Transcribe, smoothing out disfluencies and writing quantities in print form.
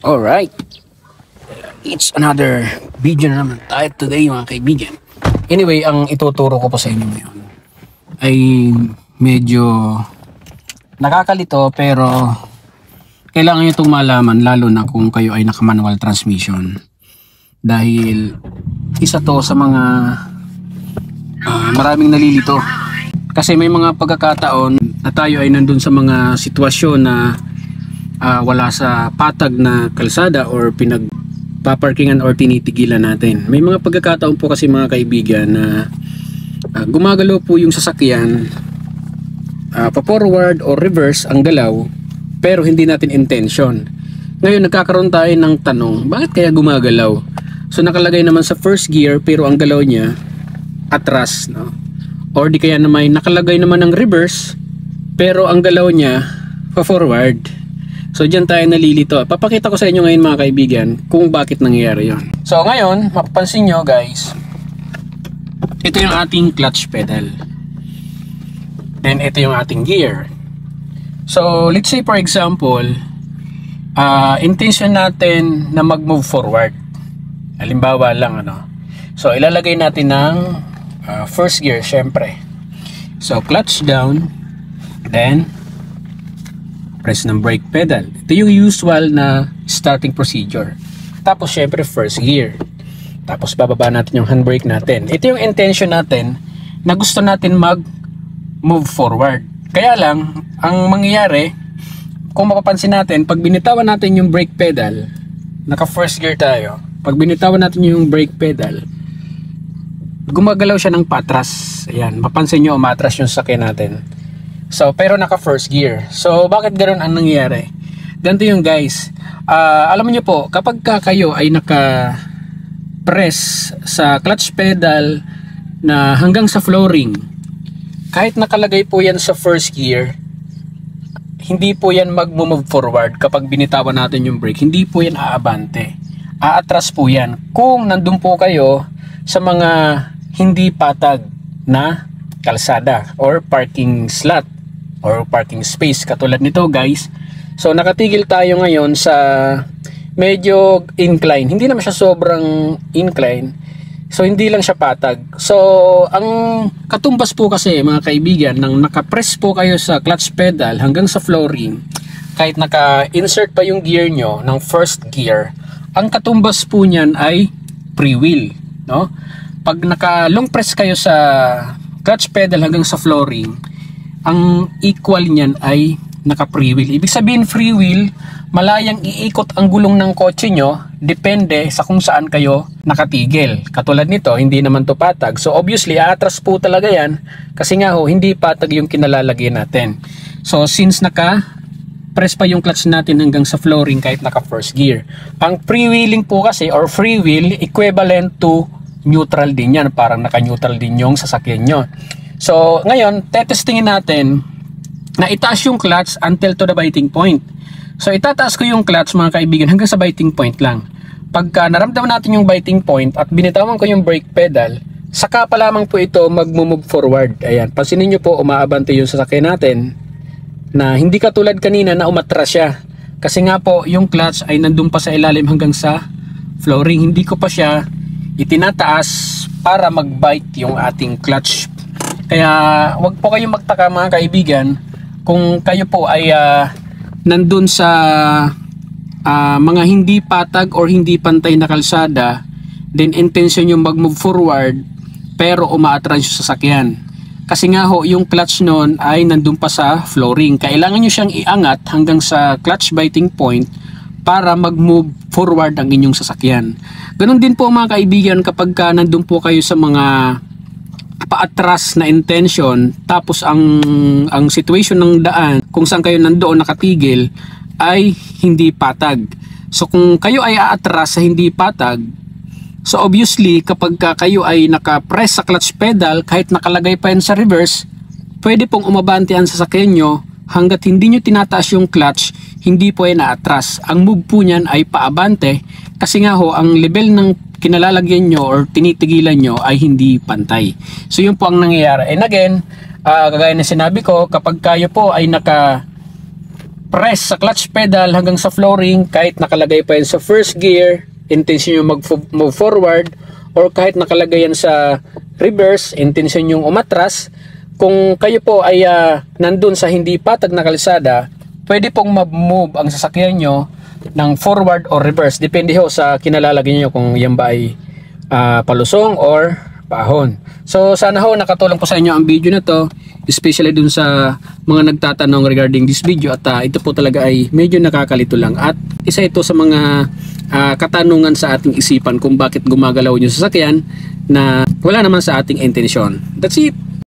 Alright, it's another video na naman tayo today mga kaibigan. Anyway, ang ituturo ko po sa inyo ngayon ay medyo nakakalito pero kailangan nyo itong malaman lalo na kung kayo ay naka-manual transmission. Dahil isa to sa mga maraming nalilito. Kasi may mga pagkakataon na tayo ay nandun sa mga sitwasyon na wala sa patag na kalsada or pinagpaparkingan or tinitigilan natin. May mga pagkakataon po kasi mga kaibigan na gumagalaw po yung sasakyan pa-forward or reverse ang galaw pero hindi natin intention. Ngayon nagkakaroon tayo ng tanong, bakit kaya gumagalaw? So nakalagay naman sa first gear pero ang galaw niya atras, no? Or di kaya naman nakalagay naman ng reverse pero ang galaw niya pa-forward. So dyan tayo nalilito. Papakita ko sa inyo ngayon mga kaibigan kung bakit nangyayari yon. So ngayon, mapapansin nyo guys, ito yung ating clutch pedal. Then ito yung ating gear. So let's say for example, intention natin na mag-move forward. Halimbawa lang ano. So ilalagay natin ng first gear syempre. So clutch down, then press ng brake pedal. Ito yung usual na starting procedure. Tapos syempre first gear. Tapos bababa natin yung handbrake natin. Ito yung intention natin na gusto natin mag-move forward. Kaya lang, ang mangyayari, kung mapapansin natin, pag binitawan natin yung brake pedal, naka first gear tayo, pag binitawan natin yung brake pedal, gumagalaw siya ng patras. Ayan, mapansin nyo, umatras yung sakyan natin. So, pero naka first gear. So, bakit ganoon ang nangyayari? Ganito yung guys. Alam niyo po, kapag kayo ay naka-press sa clutch pedal na hanggang sa flooring, kahit nakalagay po yan sa first gear, hindi po yan mag-move forward kapag binitawan natin yung brake. Hindi po yan aabante. Aatras po yan. Kung nandun po kayo sa mga hindi patag na kalsada or parking slot or parking space katulad nito guys. So nakatigil tayo ngayon sa medyo incline, hindi naman siya sobrang incline, so hindi lang siya patag. So ang katumbas po kasi mga kaibigan, nang nakapress po kayo sa clutch pedal hanggang sa flooring, kahit naka-insert pa yung gear nyo ng first gear, ang katumbas po niyan ay pre-wheel, no? Pag naka-long press kayo sa clutch pedal hanggang sa flooring, ang equal niyan ay naka-freewheel. Ibig sabihin freewheel, malayang iikot ang gulong ng kotse nyo depende sa kung saan kayo nakatigil. Katulad nito, hindi naman to patag. So obviously, aatras po talaga yan kasi nga ho, hindi patag yung kinalalagyan natin. So since naka-press pa yung clutch natin hanggang sa flooring kahit naka-first gear. Ang freewheeling po kasi or freewheel, equivalent to neutral din yan. Parang naka-neutral din yung sasakyan nyo. So, ngayon, tetestingin natin na itaas yung clutch until to the biting point. So, itataas ko yung clutch mga kaibigan hanggang sa biting point lang. Pagka naramdaman natin yung biting point at binitawan ko yung brake pedal, saka pa lamang po ito mag-move forward. Ayan, pansinin nyo po, umaabante yung sasakyan natin na hindi katulad kanina na umatras siya. Kasi nga po, yung clutch ay nandun pa sa ilalim hanggang sa flooring. Hindi ko pa siya itinataas para mag-bite yung ating clutch. Kaya wag po kayong magtaka mga kaibigan kung kayo po ay nandun sa mga hindi patag or hindi pantay na kalsada, then intention yung mag-move forward pero umaatras yung sasakyan. Kasi nga ho, yung clutch nun ay nandun pa sa flooring. Kailangan nyo siyang iangat hanggang sa clutch biting point para mag-move forward ang inyong sasakyan. Ganon din po mga kaibigan kapag nandun po kayo sa mga paatras na intention, tapos ang situation ng daan kung saan kayo nandoon nakatigil ay hindi patag. So kung kayo ay aatras sa hindi patag, so obviously kapag kayo ay nakapress sa clutch pedal kahit nakalagay pa yan sa reverse, pwede pong umabante ang sasakyan nyo hanggat hindi nyo tinataas yung clutch, hindi po yan aatras. Ang move po niyan ay paabante kasi nga ho, ang level ng kinalalagyan nyo or tinitigilan nyo ay hindi pantay. So yun po ang nangyayari. And again, kagaya na sinabi ko, kapag kayo po ay press sa clutch pedal hanggang sa flooring, kahit nakalagay pa yan sa first gear, intention yung mag-move forward, or kahit nakalagay yan sa reverse, intention yung umatras. Kung kayo po ay nandun sa hindi patag na kalsada, pwede pong mag-move ang sasakyan nyo ng forward or reverse. Depende ho sa kinalalagyan nyo kung yan ba ay palusong or paahon. So sana ho nakatulong po sa inyo ang video na to, especially dun sa mga nagtatanong regarding this video. At ito po talaga ay medyo nakakalito lang, at isa ito sa mga katanungan sa ating isipan kung bakit gumagalaw yung sasakyan na wala naman sa ating intensyon. That's it.